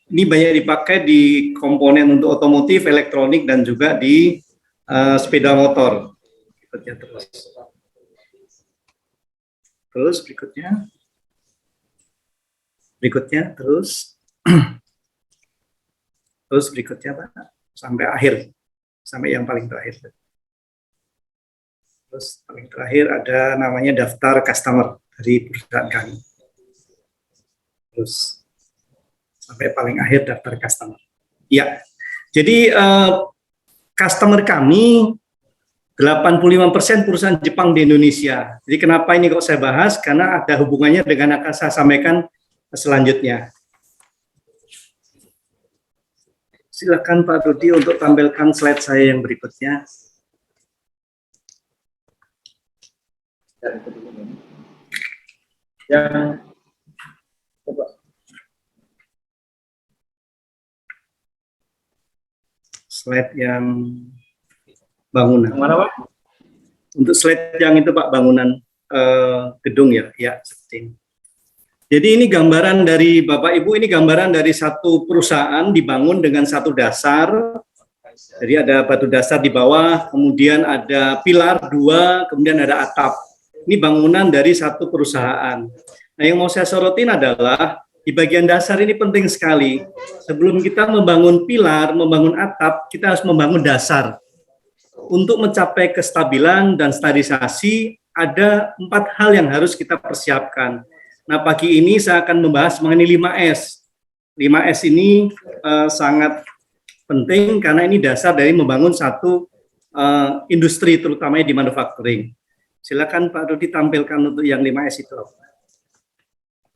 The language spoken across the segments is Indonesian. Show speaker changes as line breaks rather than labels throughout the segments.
Ini banyak dipakai di komponen untuk otomotif, elektronik, dan juga di sepeda motor. Terus berikutnya terus berikutnya Pak, sampai akhir, sampai yang paling terakhir. Terus paling terakhir ada namanya daftar customer dari perusahaan kami. Terus sampai paling akhir daftar customer. Ya, jadi customer kami 85% perusahaan Jepang di Indonesia. Jadi kenapa ini kok saya bahas? Karena ada hubungannya dengan akan saya sampaikan selanjutnya. Silakan Pak Rudi untuk tampilkan slide saya yang berikutnya.
Yang coba.
Slide yang bangunan.
Yang mana Pak?
Untuk slide yang itu Pak, bangunan gedung ya, ya seperti ini. Jadi ini gambaran dari Bapak Ibu, ini gambaran dari satu perusahaan dibangun dengan satu dasar. Jadi ada batu dasar di bawah, kemudian ada pilar 2, kemudian ada atap. Ini bangunan dari satu perusahaan. Nah, yang mau saya sorotin adalah di bagian dasar ini penting sekali. Sebelum kita membangun pilar, membangun atap, kita harus membangun dasar. Untuk mencapai kestabilan dan standarisasi, ada 4 hal yang harus kita persiapkan. Nah, pagi ini saya akan membahas mengenai 5S. 5S ini sangat penting karena ini dasar dari membangun satu industri, terutama di manufacturing. Silakan Pak Rudi tampilkan untuk yang 5S itu.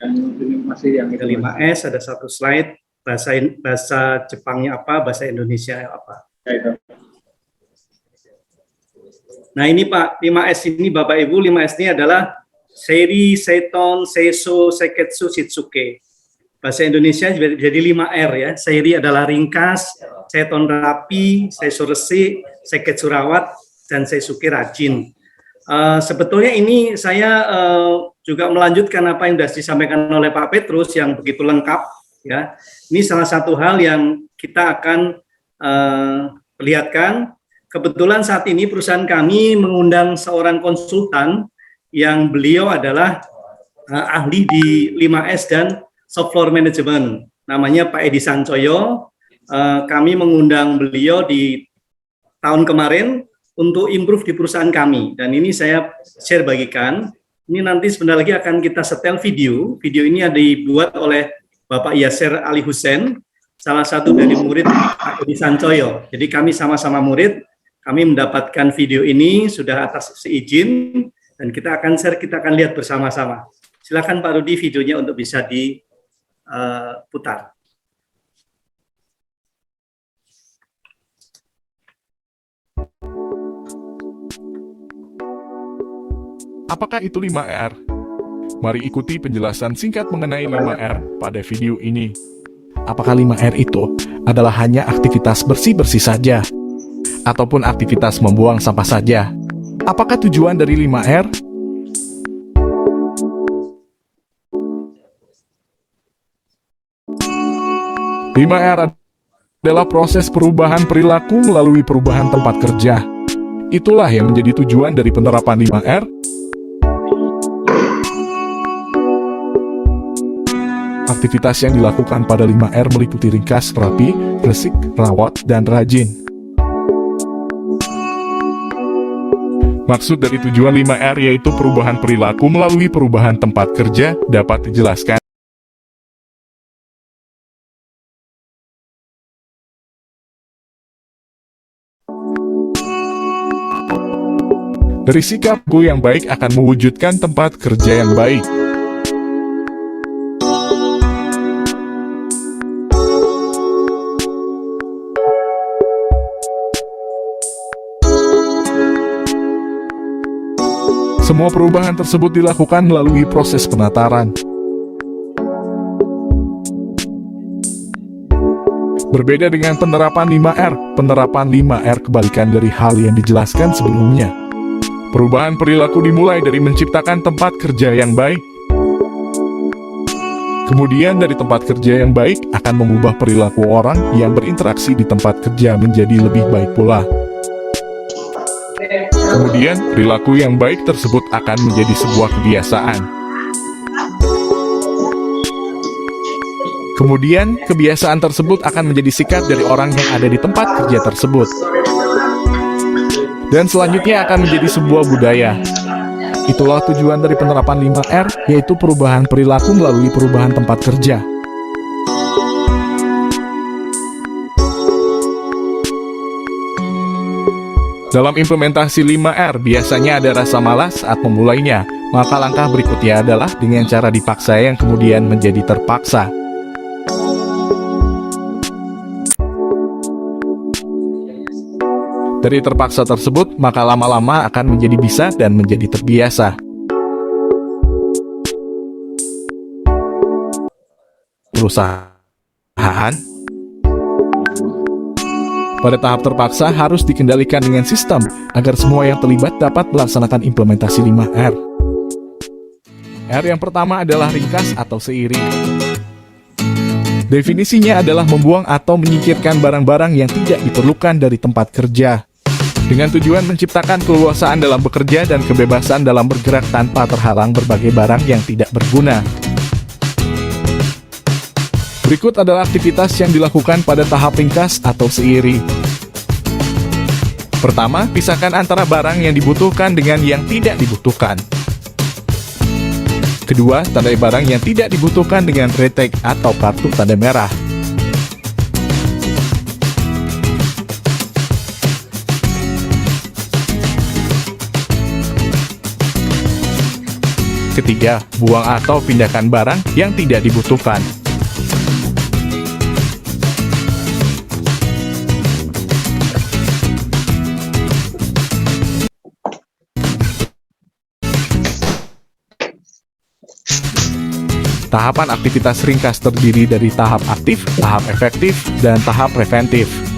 Yang ini masih yang itu.
5S ada satu slide, bahasa Jepangnya apa, bahasa Indonesia apa.
Ya, itu.
Nah ini Pak, 5S ini Bapak Ibu, 5S ini adalah Seri, Seiton, Seiso, Seketsu, Shitsuke. Bahasa Indonesia jadi 5R ya. Seri adalah ringkas, Seiton rapi, Seiso resik, Seketsu rawat, dan Seisuke rajin. Sebetulnya ini saya juga melanjutkan apa yang sudah disampaikan oleh Pak Petrus yang begitu lengkap ya. Ini salah satu hal yang kita akan perlihatkan. Kebetulan saat ini perusahaan kami mengundang seorang konsultan yang beliau adalah ahli di 5S dan soft floor management. Namanya Pak Edi Sancoyo. Kami mengundang beliau di tahun kemarin untuk improve di perusahaan kami. Dan ini saya share bagikan. Ini nanti sebentar lagi akan kita setel video. Video ini ada dibuat oleh Bapak Yasser Ali Hussein, salah satu dari murid Pak Edi Sancoyo. Jadi kami sama-sama murid. Kami mendapatkan video ini sudah atas seizin dan kita akan share, kita akan lihat bersama-sama. Silakan Pak Rudi videonya untuk bisa diputar.
Apakah itu 5R? Mari ikuti penjelasan singkat mengenai 5R pada video ini. Apakah 5R itu adalah hanya aktivitas bersih-bersih saja? Ataupun aktivitas membuang sampah saja? Apakah tujuan dari 5R? Lima R adalah proses perubahan perilaku melalui perubahan tempat kerja. Itulah yang menjadi tujuan dari penerapan 5R. Aktivitas yang dilakukan pada 5R meliputi ringkas, rapi, resik, rawat, dan rajin. Maksud dari tujuan 5R yaitu perubahan perilaku melalui perubahan tempat kerja dapat dijelaskan. Dari sikapku yang baik akan mewujudkan tempat kerja yang baik. Semua perubahan tersebut dilakukan melalui proses penataran. Berbeda dengan penerapan 5R, penerapan 5R kebalikan dari hal yang dijelaskan sebelumnya. Perubahan perilaku dimulai dari menciptakan tempat kerja yang baik. Kemudian dari tempat kerja yang baik akan mengubah perilaku orang yang berinteraksi di tempat kerja menjadi lebih baik pula. Kemudian perilaku yang baik tersebut akan menjadi sebuah kebiasaan. Kemudian kebiasaan tersebut akan menjadi sikap dari orang yang ada di tempat kerja tersebut. Dan selanjutnya akan menjadi sebuah budaya. Itulah tujuan dari penerapan 5R, yaitu perubahan perilaku melalui perubahan tempat kerja. Dalam implementasi 5R, biasanya ada rasa malas saat memulainya, maka langkah berikutnya adalah dengan cara dipaksa yang kemudian menjadi terpaksa. Dari terpaksa tersebut, maka lama-lama akan menjadi bisa dan menjadi terbiasa. Perusahaan pada tahap terpaksa harus dikendalikan dengan sistem agar semua yang terlibat dapat melaksanakan implementasi 5R. R yang pertama adalah ringkas atau seiring. Definisinya adalah membuang atau menyingkirkan barang-barang yang tidak diperlukan dari tempat kerja, dengan tujuan menciptakan keleluasaan dalam bekerja dan kebebasan dalam bergerak tanpa terhalang berbagai barang yang tidak berguna. Berikut adalah aktivitas yang dilakukan pada tahap ringkas atau seiring. Pertama, pisahkan antara barang yang dibutuhkan dengan yang tidak dibutuhkan. Kedua, tandai barang yang tidak dibutuhkan dengan red tag atau kartu tanda merah. Ketiga, buang atau pindahkan barang yang tidak dibutuhkan. Tahapan aktivitas ringkas terdiri dari tahap aktif, tahap efektif, dan tahap preventif.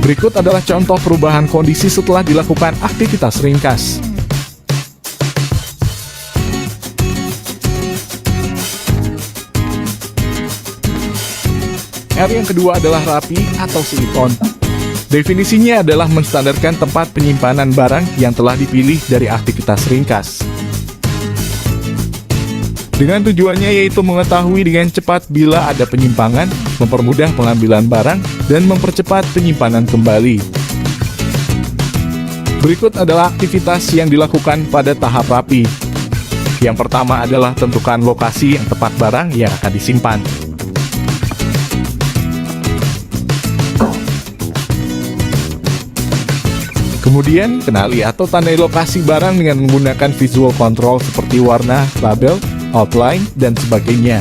Berikut adalah contoh perubahan kondisi setelah dilakukan aktivitas ringkas. R yang kedua adalah rapi atau silikon. Definisinya adalah menstandarkan tempat penyimpanan barang yang telah dipilih dari aktivitas ringkas. Dengan tujuannya yaitu mengetahui dengan cepat bila ada penyimpangan, mempermudah pengambilan barang, dan mempercepat penyimpanan kembali. Berikut adalah aktivitas yang dilakukan pada tahap rapi. Yang pertama adalah tentukan lokasi yang tepat barang yang akan disimpan. Kemudian, kenali atau tandai lokasi barang dengan menggunakan visual control seperti warna, label, outline, dan sebagainya.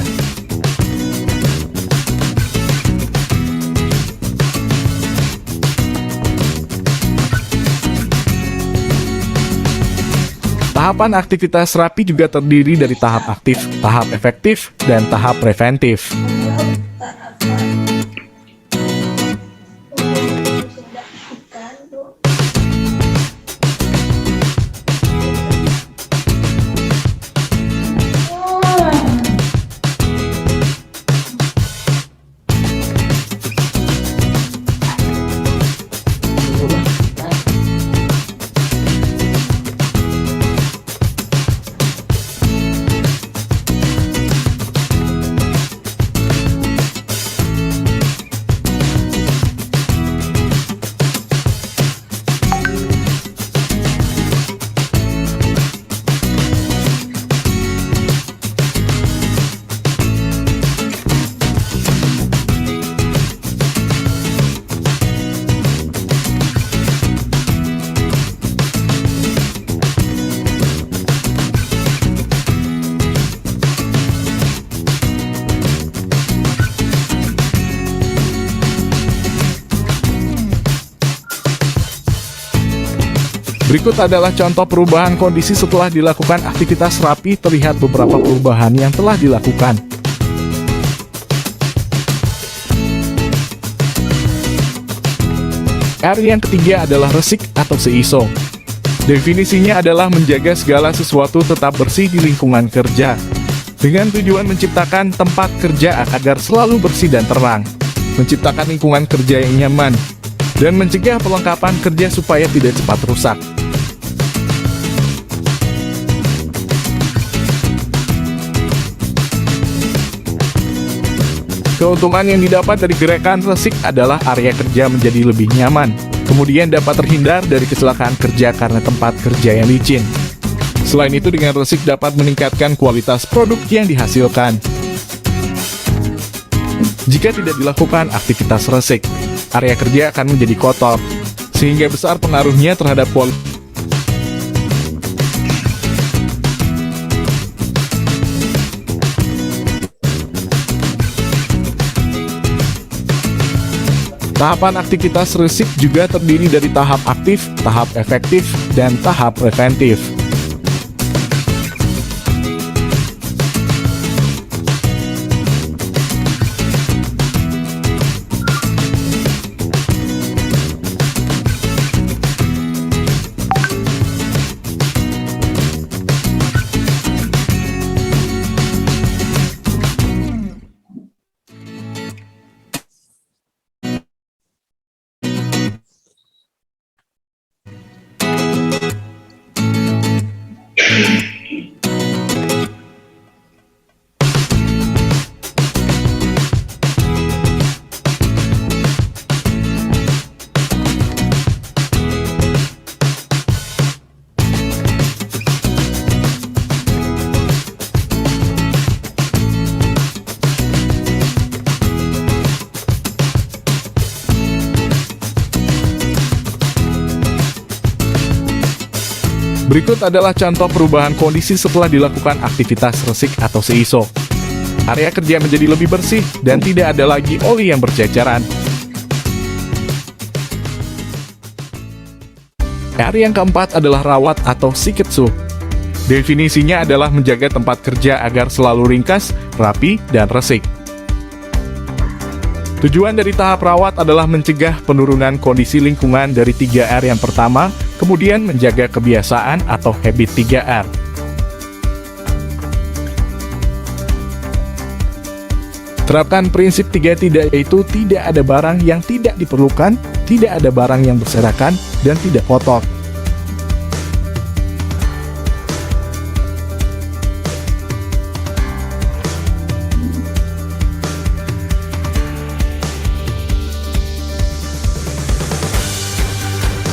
Tahapan aktivitas rapi juga terdiri dari tahap aktif, tahap efektif, dan tahap preventif. Berikut adalah contoh perubahan kondisi setelah dilakukan aktivitas rapi. Terlihat beberapa perubahan yang telah dilakukan. R yang ketiga adalah resik atau seiso. Definisinya adalah menjaga segala sesuatu tetap bersih di lingkungan kerja, dengan tujuan menciptakan tempat kerja agar selalu bersih dan terang, menciptakan lingkungan kerja yang nyaman, dan mencegah perlengkapan kerja supaya tidak cepat rusak. Keuntungan yang didapat dari gerakan resik adalah area kerja menjadi lebih nyaman, kemudian dapat terhindar dari kecelakaan kerja karena tempat kerja yang licin. Selain itu, dengan resik dapat meningkatkan kualitas produk yang dihasilkan. Jika tidak dilakukan aktivitas resik, area kerja akan menjadi kotor, sehingga besar pengaruhnya terhadap kualitas. Tahapan aktivitas resik juga terdiri dari tahap aktif, tahap efektif, dan tahap preventif. Berikut adalah contoh perubahan kondisi setelah dilakukan aktivitas resik atau seiso. Area kerja menjadi lebih bersih dan tidak ada lagi oli yang berceceran. R yang keempat adalah rawat atau shiketsu. Definisinya adalah menjaga tempat kerja agar selalu ringkas, rapi, dan resik. Tujuan dari tahap rawat adalah mencegah penurunan kondisi lingkungan dari 3R yang pertama, kemudian menjaga kebiasaan atau habit 3R. Terapkan prinsip 3 tidak, yaitu tidak ada barang yang tidak diperlukan, tidak ada barang yang berserakan, dan tidak kotor.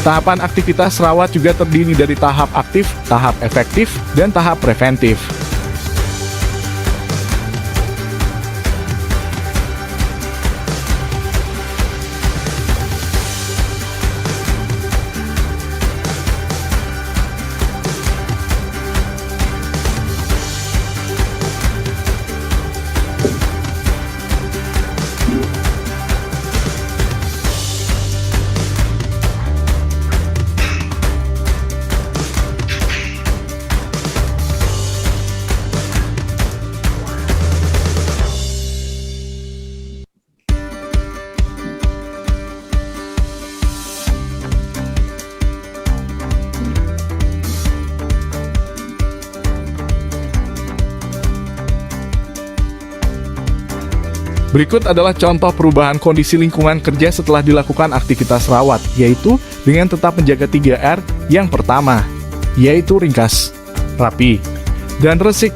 Tahapan aktivitas rawat juga terdiri dari tahap aktif, tahap efektif, dan tahap preventif. Berikut adalah contoh perubahan kondisi lingkungan kerja setelah dilakukan aktivitas rawat, yaitu dengan tetap menjaga 3R. Yang pertama, yaitu ringkas, rapi, dan resik.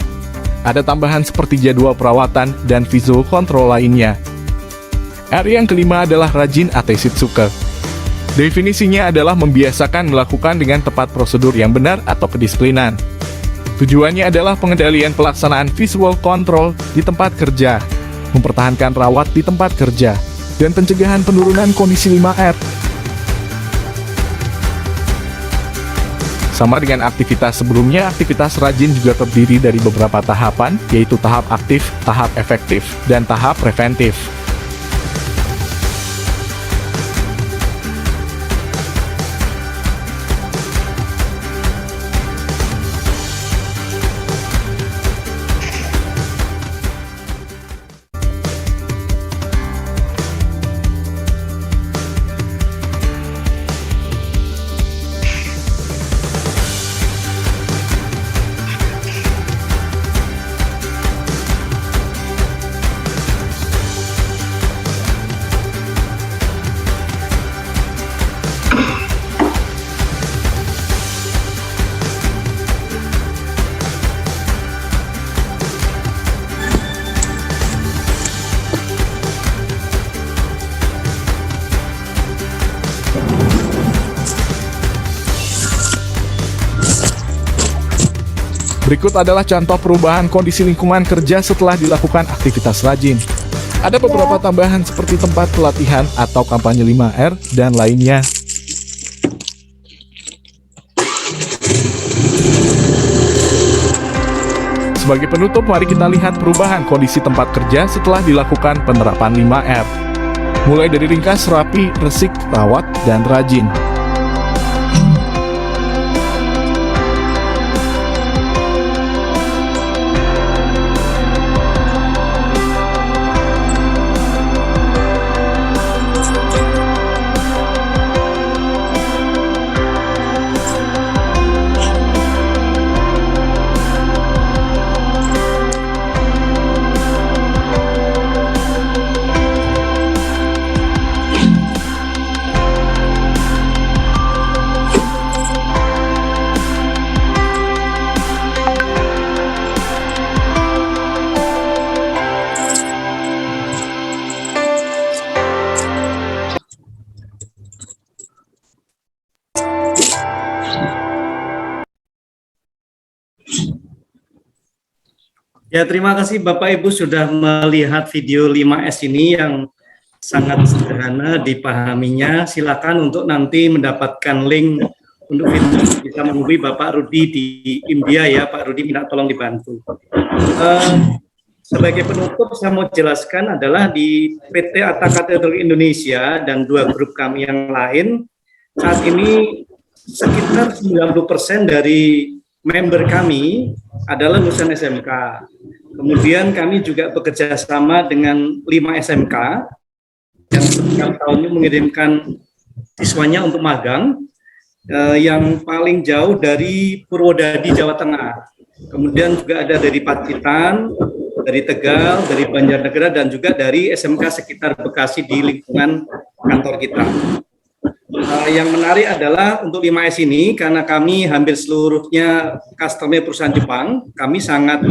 Ada tambahan seperti jadwal perawatan dan visual control lainnya. R yang kelima adalah rajin atau shitsuke. Definisinya adalah membiasakan melakukan dengan tepat prosedur yang benar atau kedisiplinan. Tujuannya adalah pengendalian pelaksanaan visual control di tempat kerja, mempertahankan rawat di tempat kerja, dan pencegahan penurunan kondisi 5R. Sama dengan aktivitas sebelumnya, aktivitas rajin juga terdiri dari beberapa tahapan, yaitu tahap aktif, tahap efektif, dan tahap preventif. Berikut adalah contoh perubahan kondisi lingkungan kerja setelah dilakukan aktivitas rajin. Ada beberapa tambahan seperti tempat pelatihan atau kampanye 5R dan lainnya. Sebagai penutup, mari kita lihat perubahan kondisi tempat kerja setelah dilakukan penerapan 5R. Mulai dari ringkas, rapi, resik, rawat, dan rajin.
Ya, terima kasih Bapak Ibu sudah melihat video 5S ini yang sangat sederhana dipahaminya. Silakan untuk nanti mendapatkan link untuk video bisa menghubungi Bapak Rudi di India ya. Pak Rudi minta tolong dibantu. Sebagai penutup saya mau jelaskan adalah di PT Atta Teknologi Indonesia dan dua grup kami yang lain, saat ini sekitar 90% dari member kami adalah lulusan SMK. Kemudian kami juga bekerja sama dengan 5 SMK yang setiap tahunnya mengirimkan siswanya untuk magang, yang paling jauh dari Purwodadi, Jawa Tengah. Kemudian juga ada dari Pacitan, dari Tegal, dari Banjarnegara, dan juga dari SMK sekitar Bekasi di lingkungan kantor kita. Yang menarik adalah untuk 5S ini, karena kami hampir seluruhnya customer perusahaan Jepang, kami sangat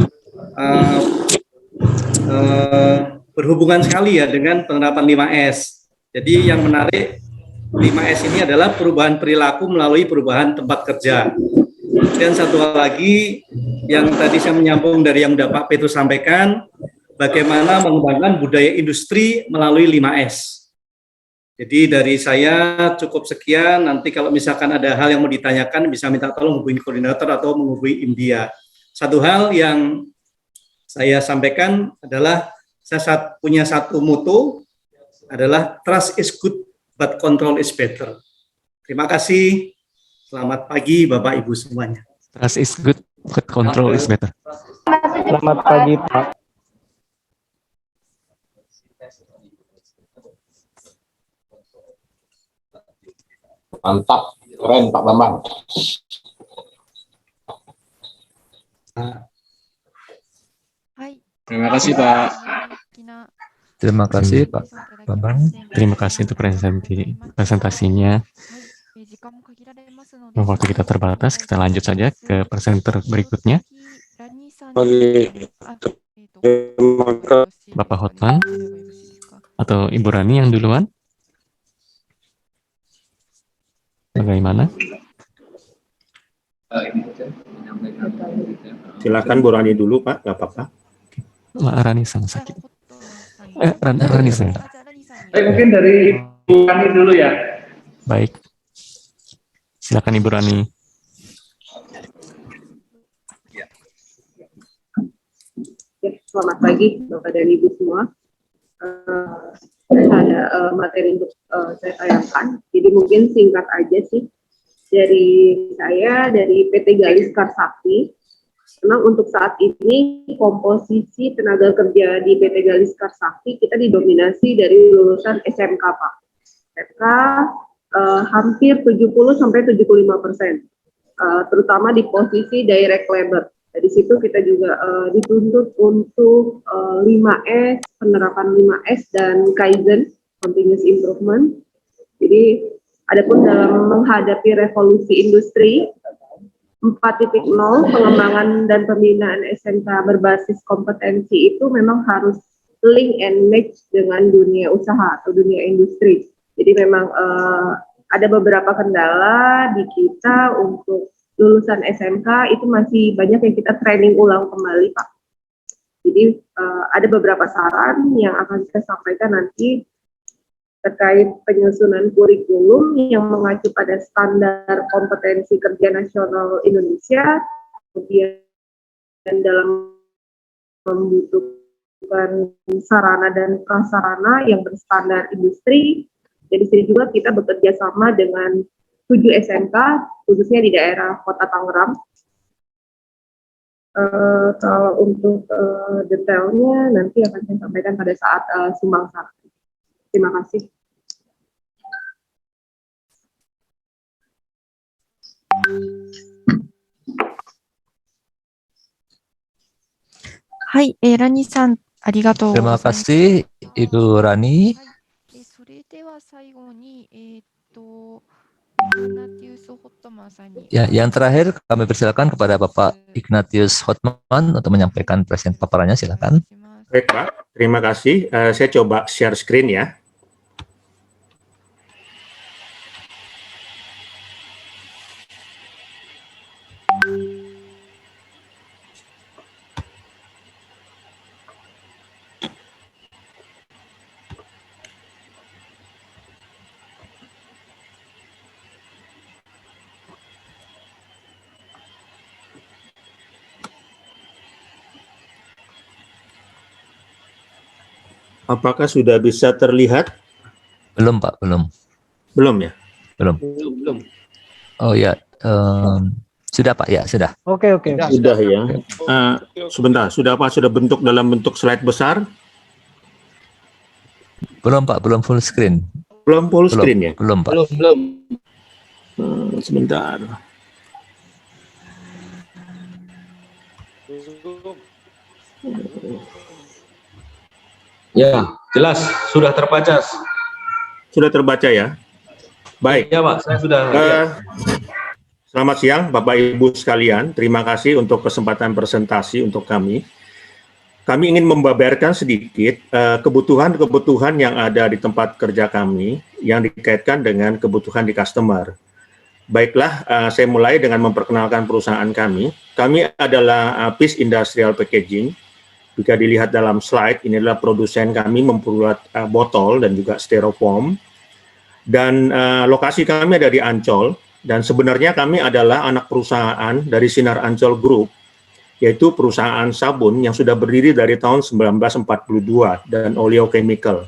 berhubungan sekali ya dengan penerapan 5S. Jadi yang menarik 5S ini adalah perubahan perilaku melalui perubahan tempat kerja. Dan satu hal lagi yang tadi saya menyambung dari yang sudah Pak Petrus sampaikan, bagaimana mengembangkan budaya industri melalui 5S. Jadi dari saya cukup sekian, nanti kalau misalkan ada hal yang mau ditanyakan bisa minta tolong hubungi koordinator atau menghubungi India. Satu hal yang saya sampaikan adalah saya punya satu motto adalah trust is good but control is better. Terima kasih. Selamat pagi Bapak Ibu semuanya.
Trust is good but control is better.
Selamat pagi Pak.
Mantap, keren Pak Bambang.
Terima kasih Pak.
Terima kasih Pak Bambang. Terima kasih untuk presentasinya. Waktu kita terbatas, kita lanjut saja ke presenter berikutnya. Bapak Hotman atau Ibu Rani yang duluan? Bagaimana?
Silakan Bu Rani dulu Pak, nggak apa-apa.
Mbak Rani sang sakit. Rani sang.
Mungkin dari Ibu Rani dulu ya.
Baik. Silakan Ibu Rani.
Selamat pagi Bapak dan Ibu semua. Saya ada materi untuk saya tayangkan. Jadi mungkin singkat aja sih dari saya dari PT Galis Karsakti. Memang untuk saat ini komposisi tenaga kerja di PT Galis Karsakti kita didominasi dari lulusan SMK Pak. SMK hampir 70-75%, terutama di posisi direct labor. Di situ kita juga dituntut untuk 5S, penerapan 5S dan Kaizen, continuous improvement. Jadi, adapun dalam menghadapi revolusi industri 4.0, pengembangan dan pembinaan SMK berbasis kompetensi itu memang harus link and match dengan dunia usaha atau dunia industri. Jadi memang ada beberapa kendala di kita untuk lulusan SMK itu masih banyak yang kita training ulang kembali, Pak. Jadi ada beberapa saran yang akan saya sampaikan nanti terkait penyusunan kurikulum yang mengacu pada standar kompetensi kerja nasional Indonesia, kemudian dalam membutuhkan sarana dan prasarana yang berstandar industri. Jadi sini juga kita bekerja sama dengan 7 SMK, khususnya di daerah Kota Tangerang. Kalau untuk detailnya nanti akan saya sampaikan pada saat sumbang sakti. Terima kasih.
Hai, Rani san, arigatou
Terima kasih Ibu Rani.
それでは最後に、Ignatius Hotman さんに
Ya, yang terakhir kami persilakan kepada Bapak Ignatius Hotman untuk menyampaikan presentasi paparannya, silakan.
Baik Pak, terima kasih. Saya coba share screen ya. Apakah sudah bisa terlihat?
Belum Pak, belum.
Belum ya?
Belum. Oh ya, sudah Pak, ya sudah.
Oke.
Sudah ya. Sebentar, sudah apa? Sudah bentuk dalam bentuk slide besar?
Belum Pak, belum full screen.
Belum full screen ya?
Belum Pak.
Sebentar.
Ya, jelas sudah terbaca.
Sudah terbaca ya? Baik.
Ya Pak, saya sudah.
Selamat siang Bapak Ibu sekalian. Terima kasih untuk kesempatan presentasi untuk kami. Kami ingin membabarkan sedikit kebutuhan-kebutuhan yang ada di tempat kerja kami yang dikaitkan dengan kebutuhan di customer. Baiklah, saya mulai dengan memperkenalkan perusahaan kami. Kami adalah Peace Industrial Packaging. Jika dilihat dalam slide, ini adalah produsen kami membuat botol dan juga styrofoam. Dan lokasi kami ada di Ancol. Dan sebenarnya kami adalah anak perusahaan dari Sinar Ancol Group, yaitu perusahaan sabun yang sudah berdiri dari tahun 1942 dan oleochemical.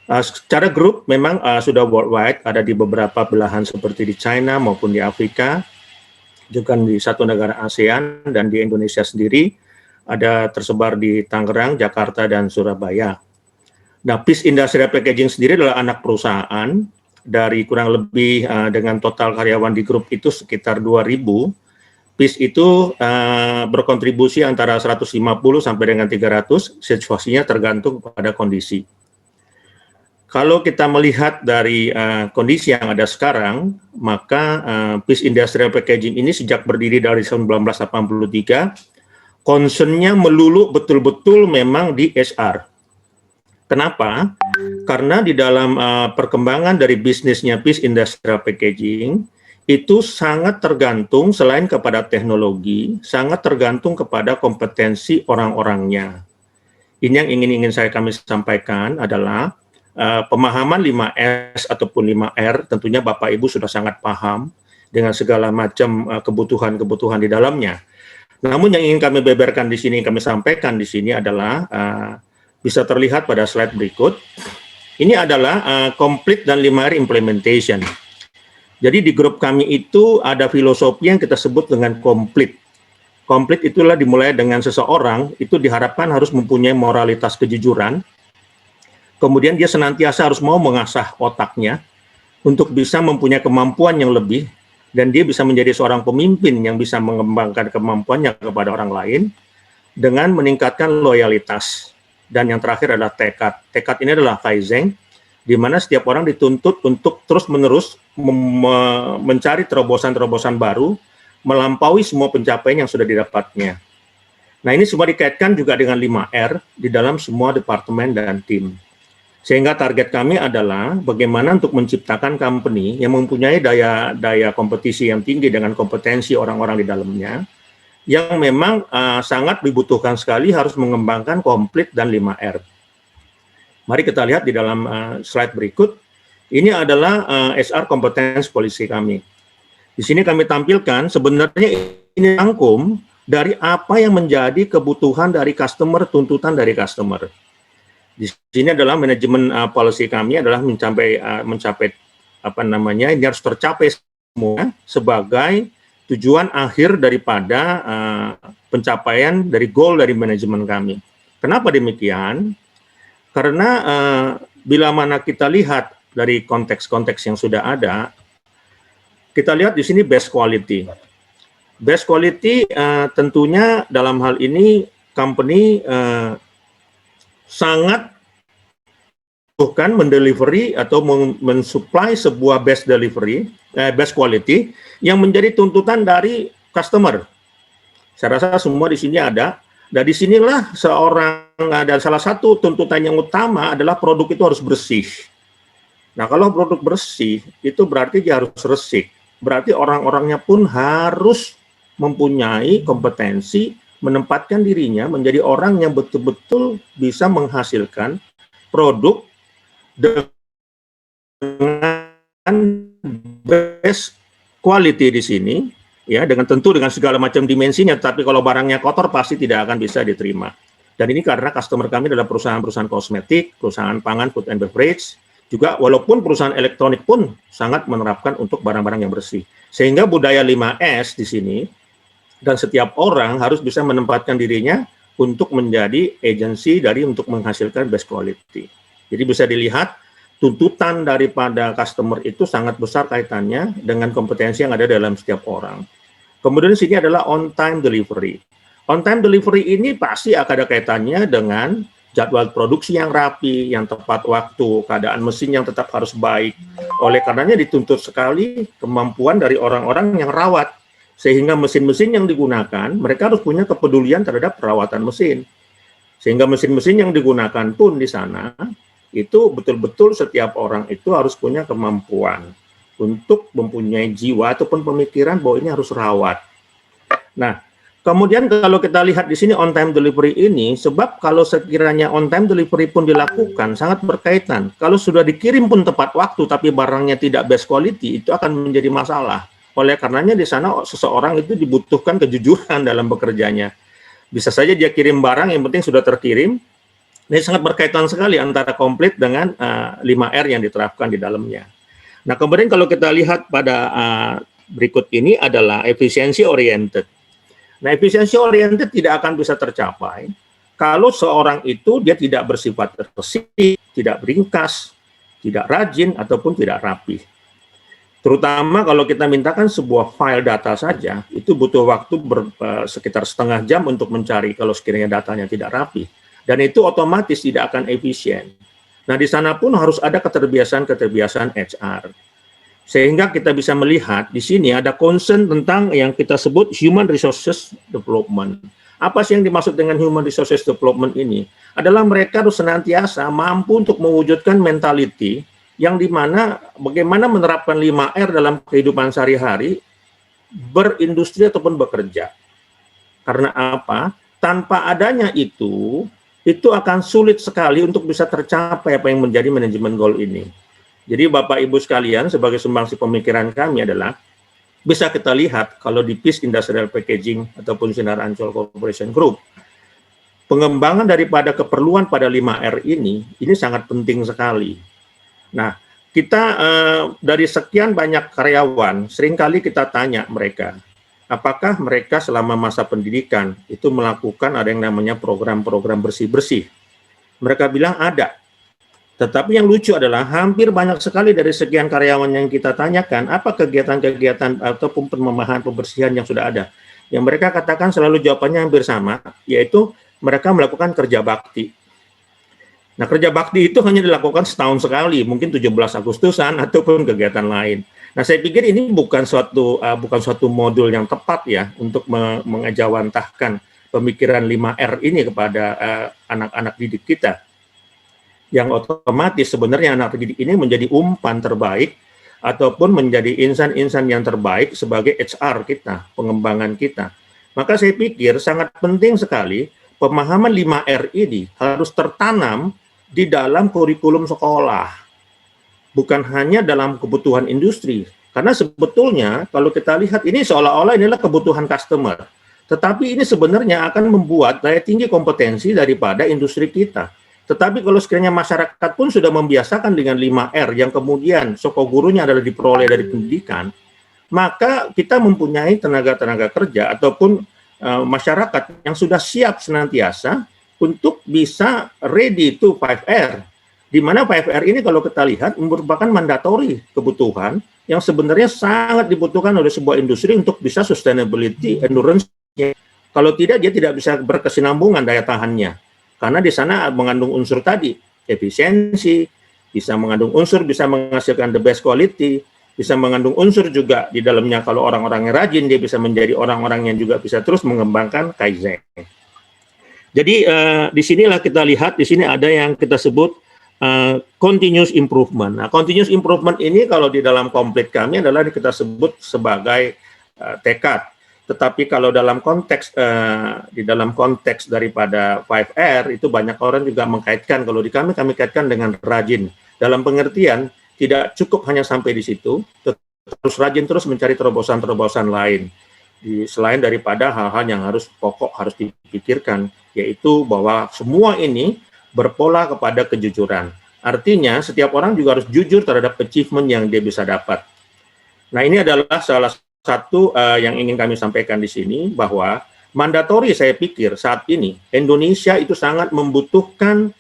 Secara grup memang sudah worldwide, ada di beberapa belahan seperti di China maupun di Afrika, juga di satu negara ASEAN dan di Indonesia sendiri, ada tersebar di Tangerang, Jakarta, dan Surabaya. Nah, Peace Industrial Packaging sendiri adalah anak perusahaan dari kurang lebih dengan total karyawan di grup itu sekitar 2.000. Peace itu berkontribusi antara 150 sampai dengan 300, situasinya tergantung pada kondisi. Kalau kita melihat dari kondisi yang ada sekarang, maka Peace Industrial Packaging ini sejak berdiri dari 1983, concern-nya melulu betul-betul memang di HR. Kenapa? Karena di dalam perkembangan dari bisnisnya Peace Industrial Packaging, itu sangat tergantung selain kepada teknologi, sangat tergantung kepada kompetensi orang-orangnya. Ini yang ingin kami sampaikan adalah pemahaman 5S ataupun 5R, tentunya Bapak Ibu sudah sangat paham dengan segala macam kebutuhan-kebutuhan di dalamnya. Namun yang ingin kami beberkan di sini, kami sampaikan di sini adalah bisa terlihat pada slide berikut. Ini adalah complete dan 5R implementation. Jadi di grup kami itu ada filosofi yang kita sebut dengan complete. Complete itulah dimulai dengan seseorang itu diharapkan harus mempunyai moralitas kejujuran. Kemudian dia senantiasa harus mau mengasah otaknya untuk bisa mempunyai kemampuan yang lebih, dan dia bisa menjadi seorang pemimpin yang bisa mengembangkan kemampuannya kepada orang lain dengan meningkatkan loyalitas. Dan yang terakhir adalah tekad. Tekad ini adalah kaizen, di mana setiap orang dituntut untuk terus-menerus mencari terobosan-terobosan baru, melampaui semua pencapaian yang sudah didapatnya. Nah, ini semua dikaitkan juga dengan 5R di dalam semua departemen dan tim. Sehingga target kami adalah bagaimana untuk menciptakan company yang mempunyai daya kompetisi yang tinggi dengan kompetensi orang-orang di dalamnya, yang memang sangat dibutuhkan sekali harus mengembangkan komplit dan 5R. Mari kita lihat di dalam slide berikut. Ini adalah SR Competence Policy kami. Di sini kami tampilkan sebenarnya ini rangkum dari apa yang menjadi kebutuhan dari customer, tuntutan dari customer. Di sini adalah manajemen policy kami adalah mencapai apa namanya, ini harus tercapai semua sebagai tujuan akhir daripada pencapaian dari goal dari manajemen kami. Kenapa demikian? Karena bila mana kita lihat dari konteks-konteks yang sudah ada, kita lihat di sini best quality. Best quality tentunya dalam hal ini company sangat bukan mendelivery atau mensupply sebuah best quality yang menjadi tuntutan dari customer. Saya rasa semua di sini ada. Dan disinilah dan salah satu tuntutan yang utama adalah produk itu harus bersih. Nah, kalau produk bersih itu berarti dia harus resik. Berarti orang-orangnya pun harus mempunyai kompetensi menempatkan dirinya menjadi orang yang betul-betul bisa menghasilkan produk dengan best quality di sini, ya, tentu dengan segala macam dimensinya. Tapi kalau barangnya kotor pasti tidak akan bisa diterima. Dan ini karena customer kami adalah perusahaan-perusahaan kosmetik, perusahaan pangan, food and beverage, juga walaupun perusahaan elektronik pun sangat menerapkan untuk barang-barang yang bersih. Sehingga budaya 5S di sini, dan setiap orang harus bisa menempatkan dirinya untuk menjadi agensi untuk menghasilkan best quality. Jadi bisa dilihat tuntutan daripada customer itu sangat besar kaitannya dengan kompetensi yang ada dalam setiap orang. Kemudian di sini adalah on time delivery. On time delivery ini pasti akan ada kaitannya dengan jadwal produksi yang rapi, yang tepat waktu, keadaan mesin yang tetap harus baik. Oleh karenanya dituntut sekali kemampuan dari orang-orang yang rawat. Sehingga mesin-mesin yang digunakan, mereka harus punya kepedulian terhadap perawatan mesin. Sehingga mesin-mesin yang digunakan pun di sana, itu betul-betul setiap orang itu harus punya kemampuan untuk mempunyai jiwa ataupun pemikiran bahwa ini harus rawat. Nah, kemudian kalau kita lihat di sini on time delivery ini, sebab kalau sekiranya on time delivery pun dilakukan, sangat berkaitan. Kalau sudah dikirim pun tepat waktu, tapi barangnya tidak best quality, itu akan menjadi masalah. Oleh karenanya di sana seseorang itu dibutuhkan kejujuran dalam bekerjanya. Bisa saja dia kirim barang, yang penting sudah terkirim. Ini sangat berkaitan sekali antara komplit dengan 5R yang diterapkan di dalamnya. Nah, kemudian kalau kita lihat pada berikut ini adalah efisiensi oriented. Nah, efisiensi oriented tidak akan bisa tercapai kalau seorang itu dia tidak bersifat bersih, tidak beringkas, tidak rajin, ataupun tidak rapi. Terutama kalau kita mintakan sebuah file data saja, itu butuh waktu sekitar setengah jam untuk mencari kalau sekiranya datanya tidak rapi. Dan itu otomatis tidak akan efisien. Nah, di sana pun harus ada keterbiasaan HR. Sehingga kita bisa melihat di sini ada concern tentang yang kita sebut human resources development. Apa sih yang dimaksud dengan human resources development ini? Adalah mereka harus senantiasa mampu untuk mewujudkan mentality yang dimana bagaimana menerapkan 5R dalam kehidupan sehari-hari, berindustri ataupun bekerja. Karena apa? Tanpa adanya itu akan sulit sekali untuk bisa tercapai apa yang menjadi manajemen goal ini. Jadi Bapak Ibu sekalian, sebagai sumbangsi pemikiran kami adalah, bisa kita lihat kalau di PIS Industrial Packaging ataupun Sinar Ancol Corporation Group, pengembangan daripada keperluan pada 5R ini sangat penting sekali. Nah, kita dari sekian banyak karyawan, seringkali kita tanya mereka, apakah mereka selama masa pendidikan itu melakukan ada yang namanya program-program bersih-bersih. Mereka bilang ada. Tetapi yang lucu adalah hampir banyak sekali dari sekian karyawan yang kita tanyakan, apa kegiatan-kegiatan ataupun pememahan pembersihan yang sudah ada. Yang mereka katakan selalu jawabannya hampir sama, yaitu mereka melakukan kerja bakti. Nah, kerja bakti itu hanya dilakukan setahun sekali, mungkin 17 Agustusan ataupun kegiatan lain. Nah, saya pikir ini bukan suatu modul yang tepat ya untuk mengejawantahkan pemikiran 5R ini kepada anak-anak didik kita. yang otomatis sebenarnya anak didik ini menjadi umpan terbaik ataupun menjadi insan-insan yang terbaik sebagai HR kita, pengembangan kita. Maka saya pikir sangat penting sekali pemahaman 5R ini harus tertanam di dalam kurikulum sekolah, bukan hanya dalam kebutuhan industri. Karena sebetulnya kalau kita lihat ini seolah-olah inilah kebutuhan customer, tetapi ini sebenarnya akan membuat daya tinggi kompetensi daripada industri kita. Tetapi kalau sekiranya masyarakat pun sudah membiasakan dengan 5R yang kemudian soko gurunya adalah diperoleh dari pendidikan, maka kita mempunyai tenaga-tenaga kerja ataupun masyarakat yang sudah siap senantiasa untuk bisa ready to 5R. Di mana 5R ini kalau kita lihat merupakan mandatori kebutuhan yang sebenarnya sangat dibutuhkan oleh sebuah industri untuk bisa sustainability, endurance-nya. Kalau tidak, dia tidak bisa berkesinambungan daya tahannya. Karena di sana mengandung unsur tadi, efisiensi, bisa mengandung unsur, bisa menghasilkan the best quality, bisa mengandung unsur juga di dalamnya kalau orang-orangnya rajin, dia bisa menjadi orang-orang yang juga bisa terus mengembangkan Kaizen. Jadi di sinilah kita lihat, di sini ada yang kita sebut continuous improvement. Nah, continuous improvement ini kalau di dalam komplit kami adalah kita sebut sebagai tekad. Tetapi kalau dalam konteks di dalam konteks daripada 5R itu banyak orang juga mengkaitkan, kalau di kami kaitkan dengan rajin. Dalam pengertian tidak cukup hanya sampai di situ, terus rajin terus mencari terobosan-terobosan lain. Selain daripada hal-hal yang harus pokok harus dipikirkan, yaitu bahwa semua ini berpola kepada kejujuran. Artinya setiap orang juga harus jujur terhadap achievement yang dia bisa dapat. Nah, ini adalah salah satu yang ingin kami sampaikan di sini, bahwa mandatori saya pikir saat ini Indonesia itu sangat membutuhkan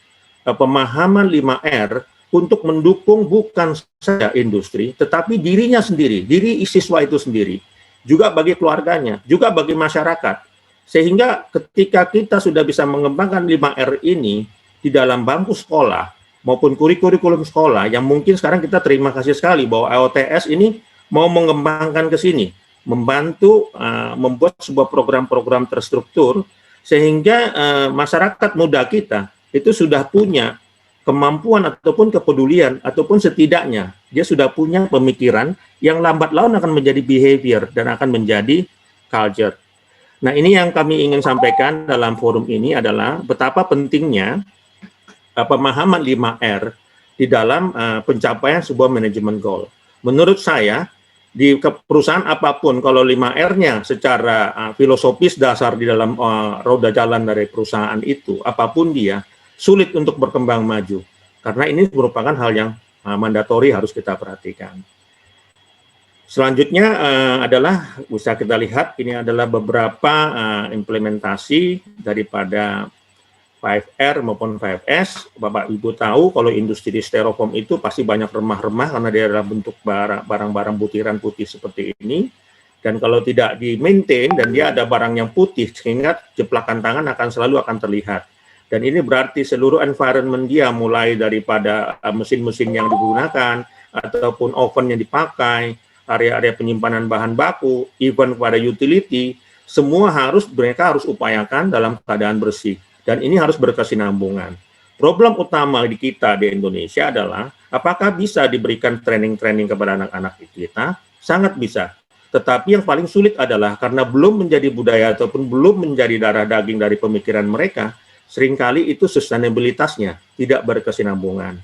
pemahaman 5R untuk mendukung bukan saja industri, tetapi dirinya sendiri, diri siswa itu sendiri, juga bagi keluarganya, juga bagi masyarakat. Sehingga ketika kita sudah bisa mengembangkan 5R ini di dalam bangku sekolah maupun kurikulum sekolah, yang mungkin sekarang kita terima kasih sekali bahwa AOTS ini mau mengembangkan ke sini, membantu membuat sebuah program-program terstruktur sehingga masyarakat muda kita itu sudah punya kemampuan ataupun kepedulian ataupun setidaknya dia sudah punya pemikiran yang lambat laun akan menjadi behavior dan akan menjadi culture. Nah, ini yang kami ingin sampaikan dalam forum ini adalah betapa pentingnya pemahaman 5R di dalam pencapaian sebuah manajemen goal. Menurut saya, di perusahaan apapun, kalau 5R-nya secara filosofis dasar di dalam roda jalan dari perusahaan itu, apapun dia, sulit untuk berkembang maju. Karena ini merupakan hal yang mandatori harus kita perhatikan. Selanjutnya adalah, bisa kita lihat, ini adalah beberapa implementasi daripada 5R maupun 5S. Bapak Ibu tahu kalau industri styrofoam itu pasti banyak remah-remah karena dia adalah bentuk barang-barang butiran putih seperti ini. Dan kalau tidak di-maintain dan dia ada barang yang putih, sehingga jeplakan tangan selalu akan terlihat. Dan ini berarti seluruh environment dia, mulai daripada mesin-mesin yang digunakan, ataupun oven yang dipakai, area-area penyimpanan bahan baku, even pada utility, semua mereka harus upayakan dalam keadaan bersih. Dan ini harus berkesinambungan. Problem utama di kita di Indonesia adalah apakah bisa diberikan training-training kepada anak-anak kita? Sangat bisa. Tetapi yang paling sulit adalah karena belum menjadi budaya ataupun belum menjadi darah daging dari pemikiran mereka, seringkali itu sustainabilitasnya tidak berkesinambungan.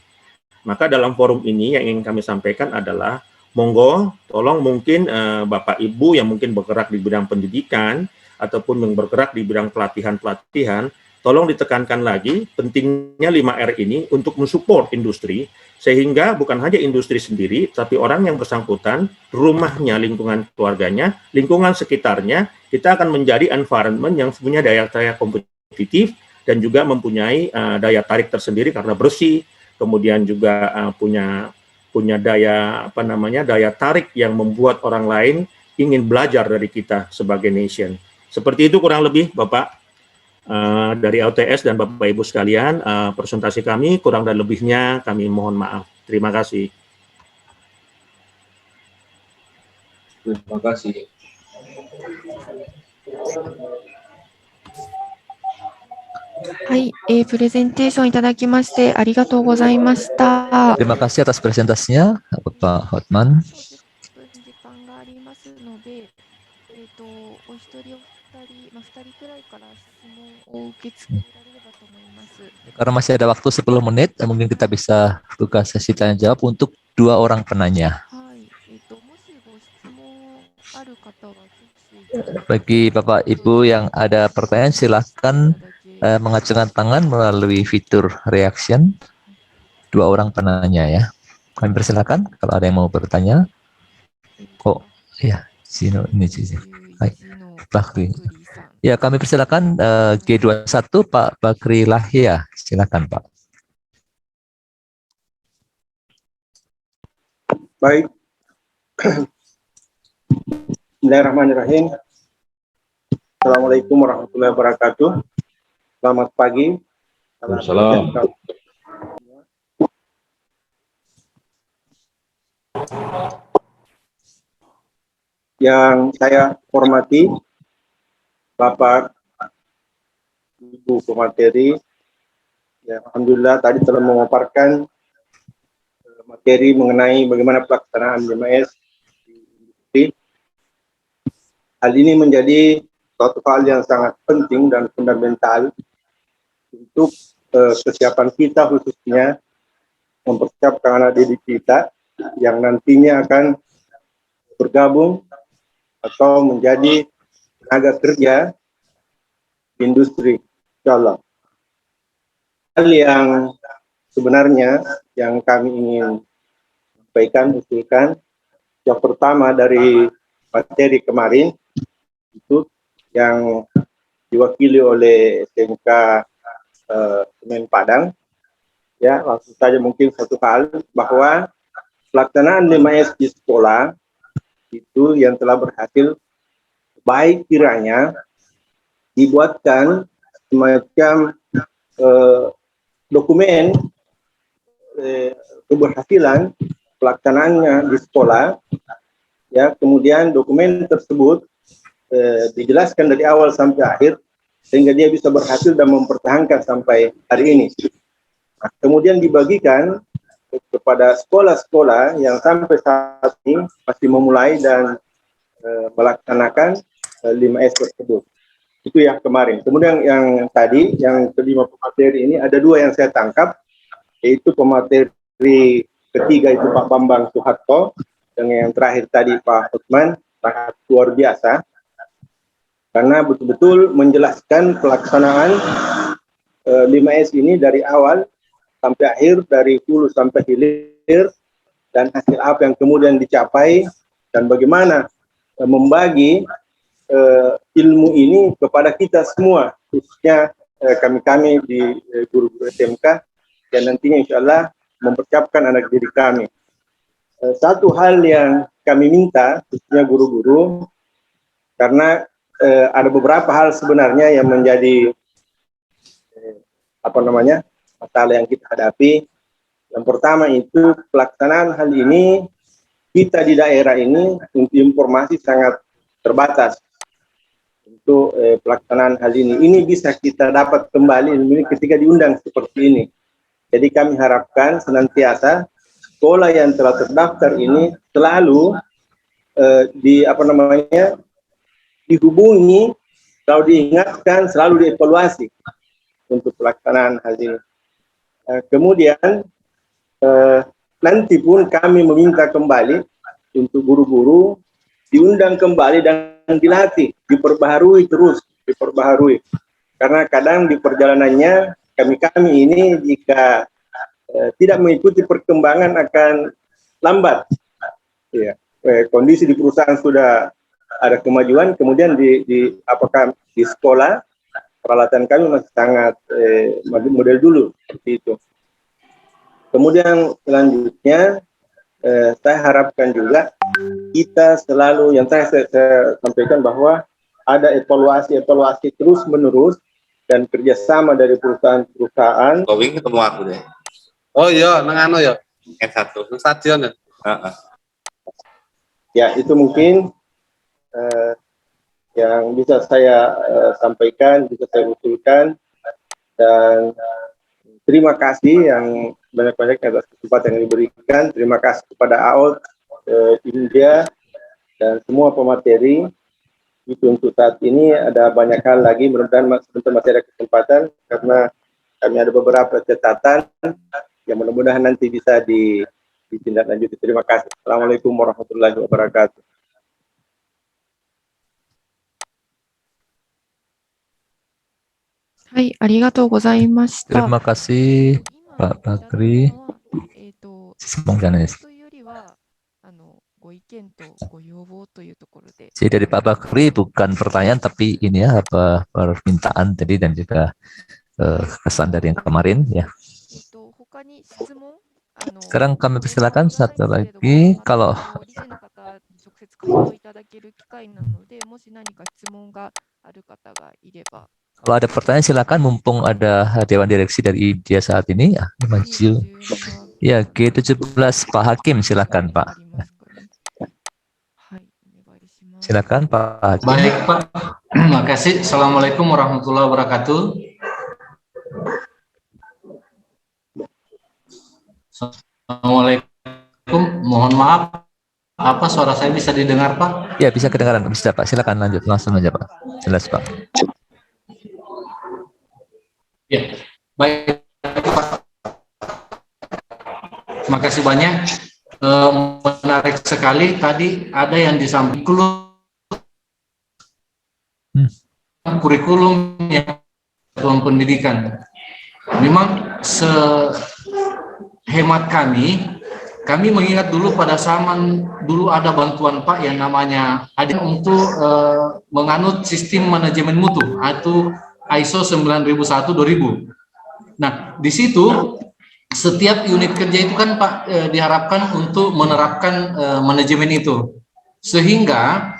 Maka dalam forum ini yang ingin kami sampaikan adalah, monggo tolong mungkin Bapak Ibu yang mungkin bergerak di bidang pendidikan ataupun yang bergerak di bidang pelatihan-pelatihan, tolong ditekankan lagi pentingnya 5R ini untuk mensupport industri, sehingga bukan hanya industri sendiri, tapi orang yang bersangkutan, rumahnya, lingkungan keluarganya, lingkungan sekitarnya, kita akan menjadi environment yang punya daya kompetitif dan juga mempunyai daya tarik tersendiri karena bersih, kemudian juga punya daya daya tarik yang membuat orang lain ingin belajar dari kita sebagai nation. Seperti itu kurang lebih Bapak. Dari LTS dan Bapak Ibu sekalian, presentasi kami kurang dan lebihnya kami mohon maaf. Terima kasih.
Terima kasih.
はい、プレゼンテーションいただきましてありがとうございました。
Terima kasih atas presentasinya, Bapak Hotman.
10分時間がありますので、お一人お二人、二人くらいから質問を受け付けられればと思います。
Karena masih ada waktu 10 menit, mungkin kita bisa buka sesi tanya jawab untuk 2 orang penanya.
はい、もしご質問ある方は挙手いただ
Bagi Bapak Ibu yang ada pertanyaan, silakan mengacungkan tangan melalui fitur reaction 2 orang penanya ya. Kami persilakan kalau ada yang mau bertanya. Oh, iya, Sino ini sih. Hai, Bakri. Ya, kami persilakan G21 Pak Bakri Lahia. Silakan, Pak.
Baik. Bismillahirrahmanirrahim. Assalamualaikum warahmatullahi wabarakatuh. Selamat pagi.
Waalaikumsalam.
Yang saya hormati Bapak Ibu pemateri, ya, alhamdulillah tadi telah memaparkan materi mengenai bagaimana pelaksanaan LMS di industri. Hal ini menjadi suatu hal yang sangat penting dan fundamental untuk kesiapan kita, khususnya mempersiapkan anak didik kita yang nantinya akan bergabung atau menjadi tenaga kerja di industri, insyaallah. Hal yang sebenarnya yang kami ingin sampaikan, usulkan, yang pertama dari materi kemarin itu yang diwakili oleh SMK Semen Padang, ya, langsung saja mungkin satu hal bahwa pelaksanaan 5S di sekolah itu yang telah berhasil, baik kiranya dibuatkan semacam dokumen keberhasilan pelaksanaannya di sekolah, ya, kemudian dokumen tersebut dijelaskan dari awal sampai akhir sehingga dia bisa berhasil dan mempertahankan sampai hari ini. Nah, kemudian dibagikan kepada sekolah-sekolah yang sampai saat ini masih memulai dan melaksanakan 5S tersebut. Itu yang kemarin. Kemudian yang tadi, yang kelima pemateri ini, ada 2 yang saya tangkap, yaitu pemateri ketiga itu Pak Bambang Soeharto, dan yang terakhir tadi Pak Hotman, sangat luar biasa, karena betul-betul menjelaskan pelaksanaan 5S ini dari awal sampai akhir, dari hulu sampai hilir, dan hasil apa yang kemudian dicapai, dan bagaimana membagi ilmu ini kepada kita semua, khususnya kami-kami di guru-guru SMK, dan nantinya insya Allah mempersiapkan anak didik kami. Satu hal yang kami minta, khususnya guru-guru, karena ada beberapa hal sebenarnya yang menjadi masalah yang kita hadapi. Yang pertama itu pelaksanaan hal ini, kita di daerah ini untuk informasi sangat terbatas untuk pelaksanaan hal ini. Ini bisa kita dapat kembali ini ketika diundang seperti ini. Jadi kami harapkan senantiasa sekolah yang telah terdaftar ini selalu dihubungi, selalu diingatkan, selalu dievaluasi untuk pelaksanaan hal ini. Kemudian nanti pun kami meminta kembali untuk guru-guru diundang kembali dan dilatih, diperbaharui terus, diperbaharui. Karena kadang di perjalanannya kami ini jika tidak mengikuti perkembangan akan lambat. Ya, kondisi di perusahaan sudah ada kemajuan, kemudian apakah di sekolah peralatan kami masih sangat model dulu seperti itu. Kemudian selanjutnya saya harapkan juga kita selalu, yang saya sampaikan bahwa ada evaluasi terus menerus dan kerjasama dari perusahaan-perusahaan.
Kowing ketemu aku deh. Oh iya, nang ya. S1, stadion ya.
Ya, itu mungkin yang bisa saya sampaikan, bisa saya usulkan. Dan terima kasih yang banyak-banyak atas kesempatan yang diberikan. Terima kasih kepada AOT India dan semua pemateri. Itu untuk saat ini, ada banyak hal lagi, mudah-mudahan sebentar masih ada kesempatan, karena kami ada beberapa catatan yang mudah-mudahan nanti bisa ditindaklanjuti. Terima kasih. Assalamualaikum warahmatullahi wabarakatuh.
Hai, ありがとうございました。
Terima kasih Pak Bakri. Jadi dari Pak Bakri bukan pertanyaan tapi ini ya apa permintaan tadi dan juga kesan dari yang kemarin ya. Sekarang kami persilakan satu lagi kalau ada pertanyaan silakan, mumpung ada Dewan Direksi dari India saat ini ya, maju. Ya, G17 Pak Hakim silakan Pak. Silakan Pak Hakim.
Baik Pak, terima kasih. Assalamualaikum warahmatullahi wabarakatuh. Assalamualaikum, mohon maaf, apa suara saya bisa didengar Pak?
Ya, bisa kedengaran, bisa Pak. Silakan lanjut langsung aja Pak. Jelas Pak.
Ya, baik Pak. Terima kasih banyak. Menarik sekali tadi ada yang disampaikan kurikulum yang pendidikan. Memang sehemat kami mengingat dulu pada zaman dulu ada bantuan Pak yang namanya ada untuk menganut sistem manajemen mutu atau ISO 9001-2000. Nah, di situ setiap unit kerja itu kan Pak diharapkan untuk menerapkan manajemen itu. Sehingga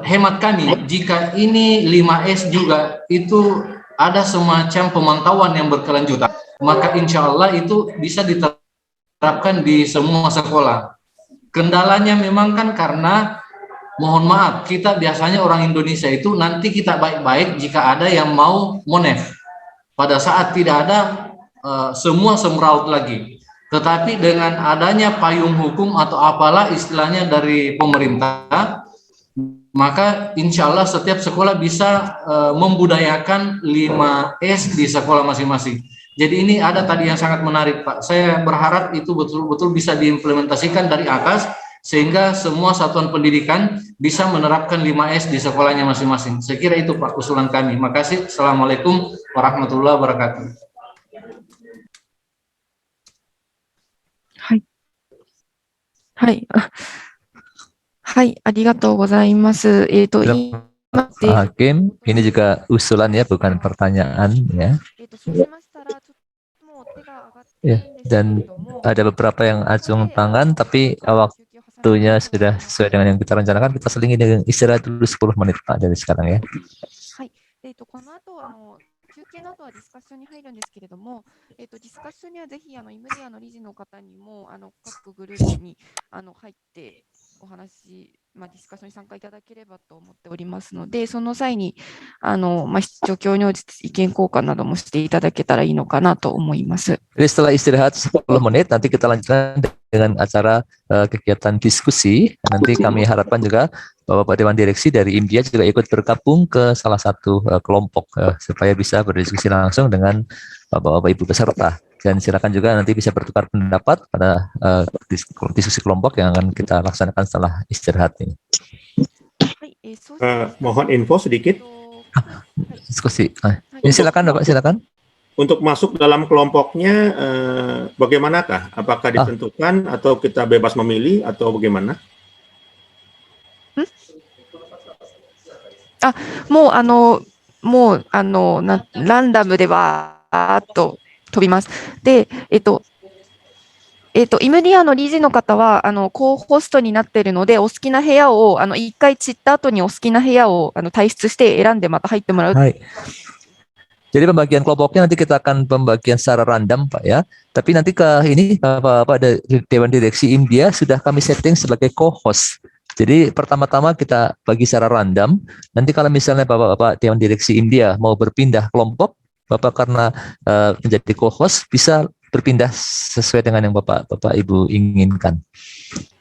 hemat kami, jika ini 5S juga itu ada semacam pemantauan yang berkelanjutan, maka insya Allah itu bisa diterapkan di semua sekolah. Kendalanya memang kan karena mohon maaf, kita biasanya orang Indonesia itu nanti kita baik-baik jika ada yang mau monef. Pada saat tidak ada, semua semraut lagi. Tetapi dengan adanya payung hukum atau apalah istilahnya dari pemerintah, maka insya Allah setiap sekolah bisa membudayakan 5S di sekolah masing-masing. Jadi ini ada tadi yang sangat menarik Pak. Saya berharap itu betul-betul bisa diimplementasikan dari atas, sehingga semua satuan pendidikan bisa menerapkan 5S di sekolahnya masing-masing. Saya kira itu Pak usulan kami. Makasih. Assalamualaikum warahmatullahi wabarakatuh.
Hai. Hai. Hai, ありがとうございます。
Pak Hakim, ini juga usulan ya, bukan pertanyaan ya. Ya, dan ada beberapa yang acung tangan, tapi waktunya sudah sesuai dengan yang kita rencanakan. Kita selingi dengan istirahat dulu 10 menit Pak dari sekarang ya.
休憩の後はディスカッションに入るんですけれども、ディスカッションにはぜひイムディアの理事の方にも各グループに入ってお話、ディスカッションに参加いただければと思っておりますので、その際に状況に応じて意見交換などもしていただけたらいいのかなと思います。
Jadi setelah istirahat 10 menit, nanti kita lanjutkan dengan acara kegiatan diskusi. Nanti kami harapkan juga Bapak Dewan Direksi dari India juga ikut bergabung ke salah satu kelompok supaya bisa berdiskusi langsung dengan Bapak Ibu peserta. Dan silakan juga nanti bisa bertukar pendapat pada diskusi kelompok yang akan kita laksanakan setelah istirahat ini.
Mohon info sedikit.
Diskusi. Ini silakan Bapak, silakan.
Untuk masuk dalam kelompoknya bagaimanakah? Apakah ditentukan atau kita bebas memilih atau bagaimana?
もうランダムでバーっと飛びます。で、イムディアの理事の方はコーホストになっているので、お好きな部屋を1回散った後にお好きな部屋を退出して選んでまた入ってもらう。
Jadi pembagian kelompoknya nanti kita akan pembagian secara random Pak ya. Tapi nanti ini Bapak Dewan Direksi India sudah kami setting sebagai co-host. Jadi pertama-tama kita bagi secara random. Nanti kalau misalnya Bapak Dewan Direksi India mau berpindah kelompok, Bapak karena menjadi co-host bisa berpindah sesuai dengan yang Bapak Ibu inginkan.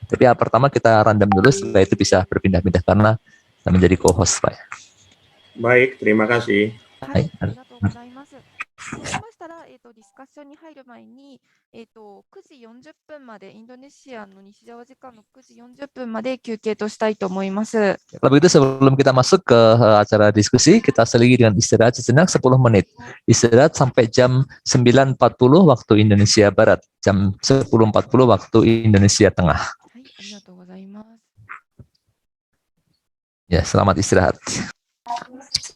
Tapi ya pertama kita random dulu, setelah itu bisa berpindah-pindah karena menjadi co-host, Pak.
Baik, terima kasih.
はい、ありがとうございます。そうしましたら、ディスカッションに入る前に、9時40分まで、インドネシアの西ジャワ時間の9時40分まで休憩としたいと思います。
Kalau begitu sebelum kita masuk ke acara diskusi, kita selingi dengan istirahat sejenak 10 menit. Istirahat sampai jam 9.40 waktu Indonesia Barat, jam 10.40 waktu Indonesia Tengah.
はい、ありがとうございます。
Ya, selamat istirahat.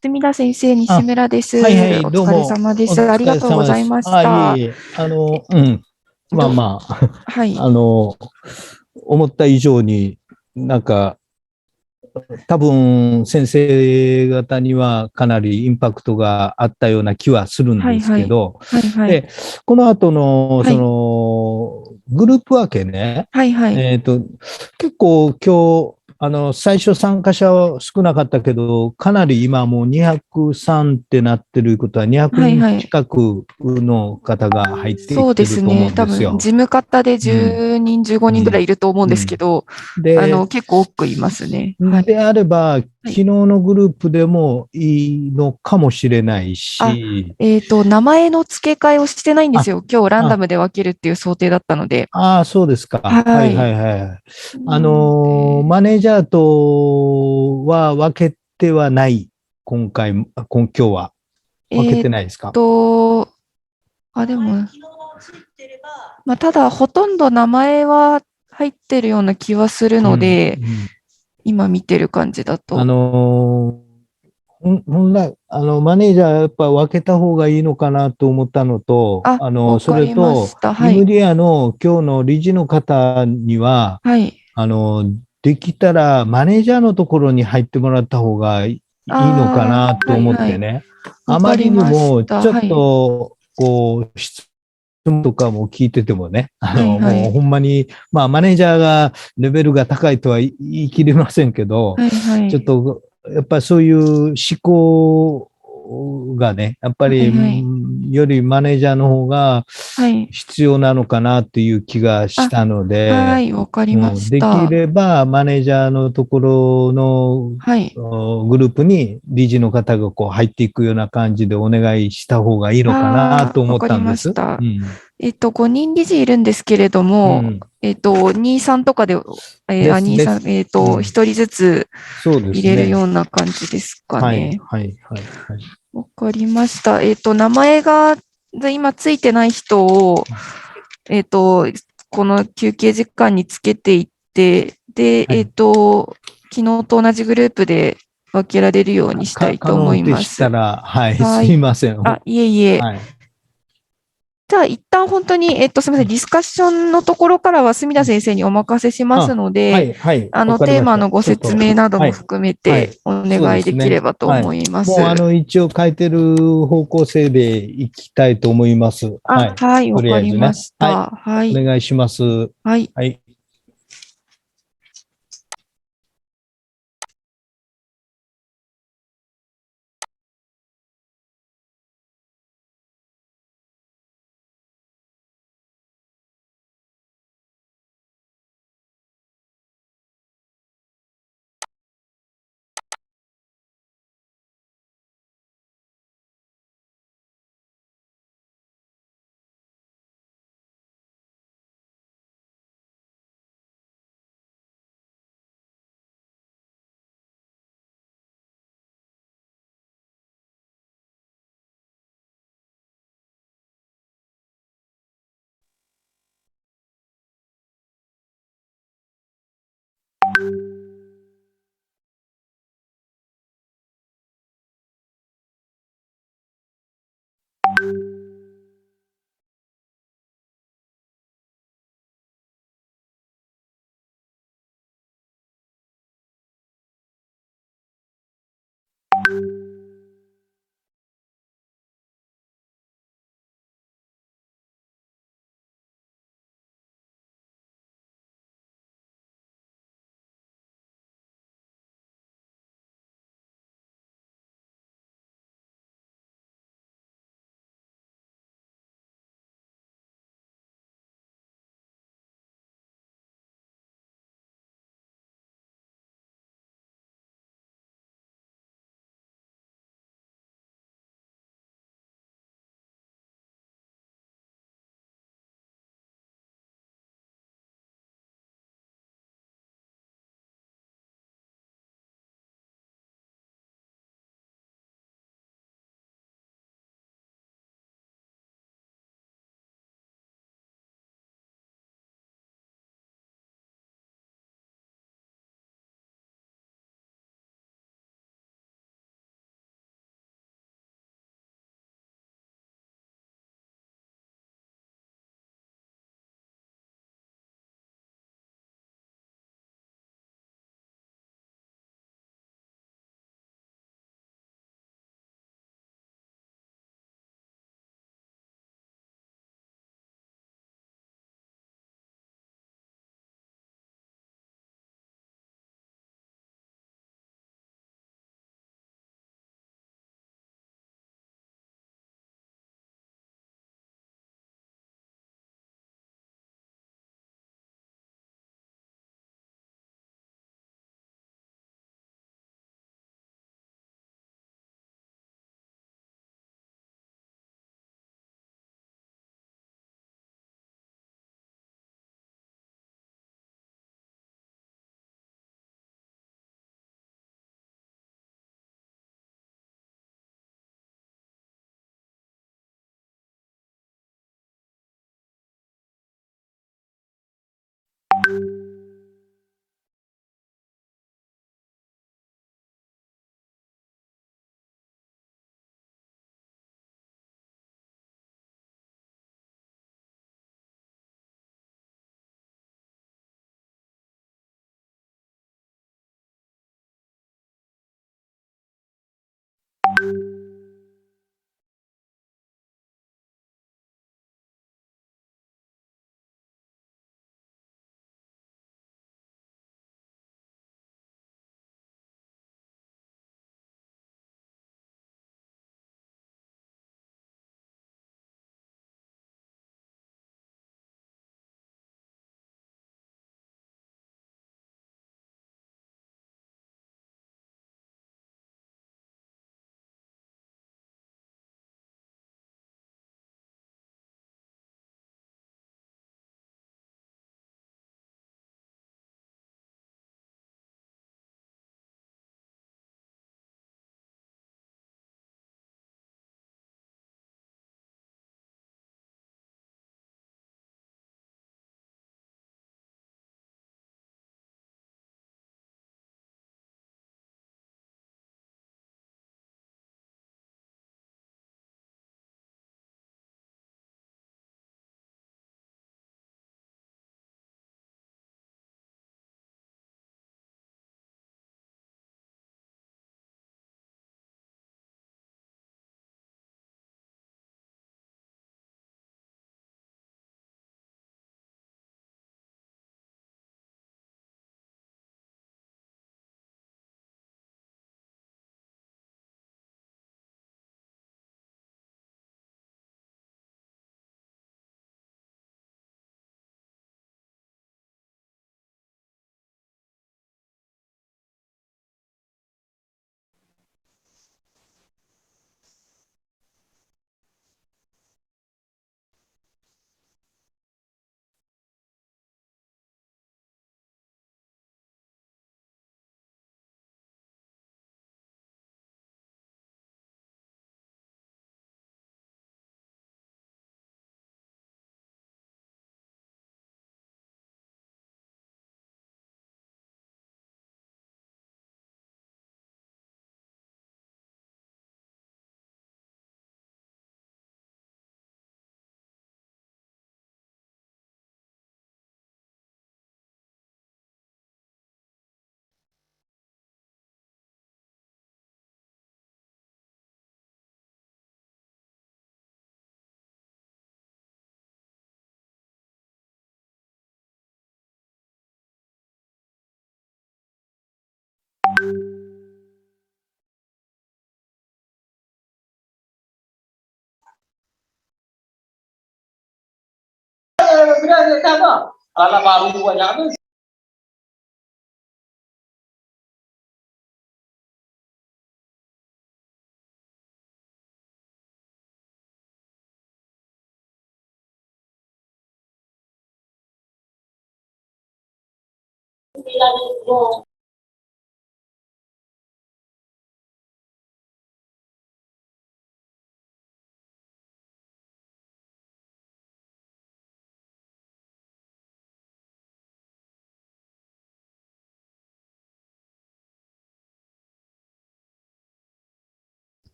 住田先生、西村です。
はいはい、
お
どうも。
疲れ様です。ありがとうございまし
あ、
た。
いえいえ、まあまあ、
はい。
思った以上になんか、多分先生方にはかなりインパクトがあったような気はするんですけど、で、この後の、その、グループ分けね、結構今日、最初参加者は少なかったけど、かなり今もう203ってなってることは200人近くの方が入っていってると思うんですよ。そうですね。
多分、事務方で10人、15人ぐらいいると思うんですけど、結構多くいますね。
であれば、昨日のグループでもいいのかもしれないし。
名前の付け替えをしてないんですよ。今日ランダムで分けるっていう想定だったので。
ああ、そうですか。はいはいはい。マネージャーとは分けてはない。今日は。分けてないですか？
でも、ただ、ほとんど名前は入ってるような気はするので、今見てる感じだと。
本来、マネージャーやっぱ分けた方がいいのかなと思ったのと、それと、イムリアの今日の理事の方には、できたらマネージャーのところに入ってもらった方がいいのかなと思ってね。あまりにも、ちょっと、こう、質問とかも聞いててもね、もうほんまに、まあ、マネージャーがレベルが高いとは言い切れませんけど、ちょっと、やっぱりそういう思考がね、やっぱり、よりマネージャーの方が必要なのかなっていう気がしたので、
わかりまし
で
た。
きればマネージャーのところのグループに理事の方がこう入っていくような感じでお願いした方がいいのかなと思ったんです。
わかりました。5人理事いるんですけれども、2、3とかで、1人ずつ入れるような感じですかね。わかりました。名前が今ついてない人を、この休憩時間につけていって、で、昨日と同じグループで分けられるようにしたいと思います。
可能でしたら、すいません。
いえいえ。じゃあ、一旦本当に、すみません、ディスカッションのところからは、住田先生にお任せしますので、テーマのご説明なども含めて、お願いできればと思います。
もう、一応書いてる方向性でいきたいと思います。
わかりました。
お願いします。
はい。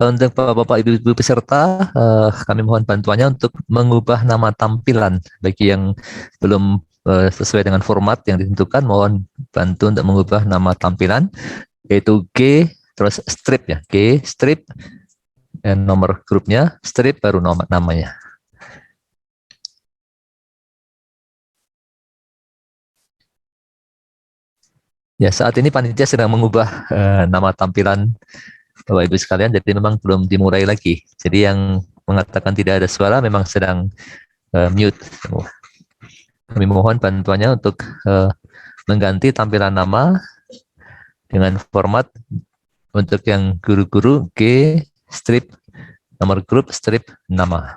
Untuk Bapak Ibu peserta, kami mohon bantuannya untuk mengubah nama tampilan. Bagi yang belum sesuai dengan format yang ditentukan, mohon bantu untuk mengubah nama tampilan, yaitu G, terus strip ya, G, strip, dan nomor grupnya, strip, baru namanya. Ya, saat ini panitia sedang mengubah nama tampilan Bapak Ibu sekalian, jadi memang belum dimulai lagi. Jadi yang mengatakan tidak ada suara memang sedang mute. Kami mohon bantuannya untuk mengganti tampilan nama dengan format untuk yang guru-guru G strip nomor grup strip nama.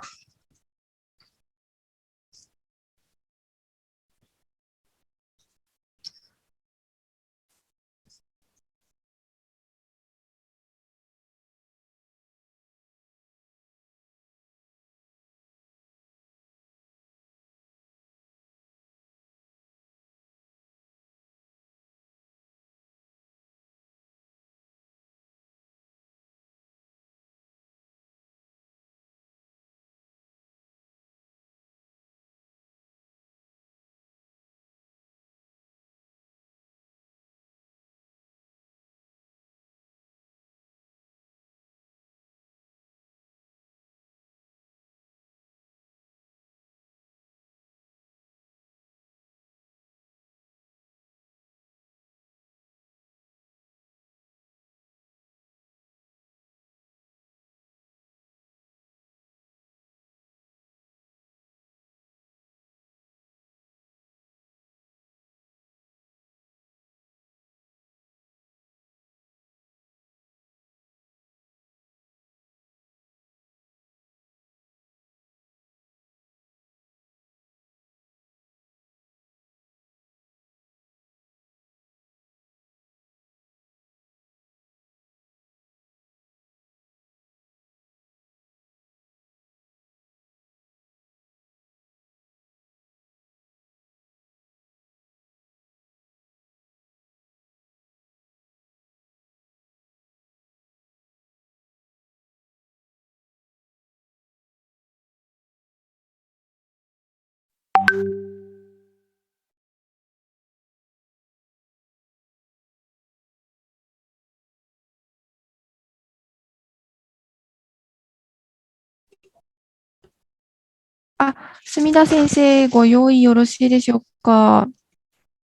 墨田先生、ご用意よろしいでしょうか。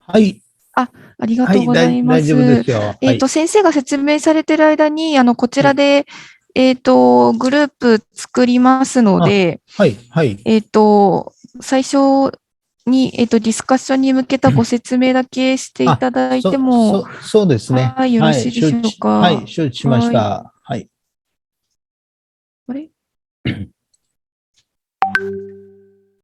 はい。
ありがとうございます。
大丈夫ですよ。
先生が説明されている間に、こちらで、グループ作りますので、
はい、はい。
最初に、ディスカッションに向けたご説明だけしていただいても、
そうですね。
はい、よろしいでしょうか。
はい、承知しました。はい。
あれ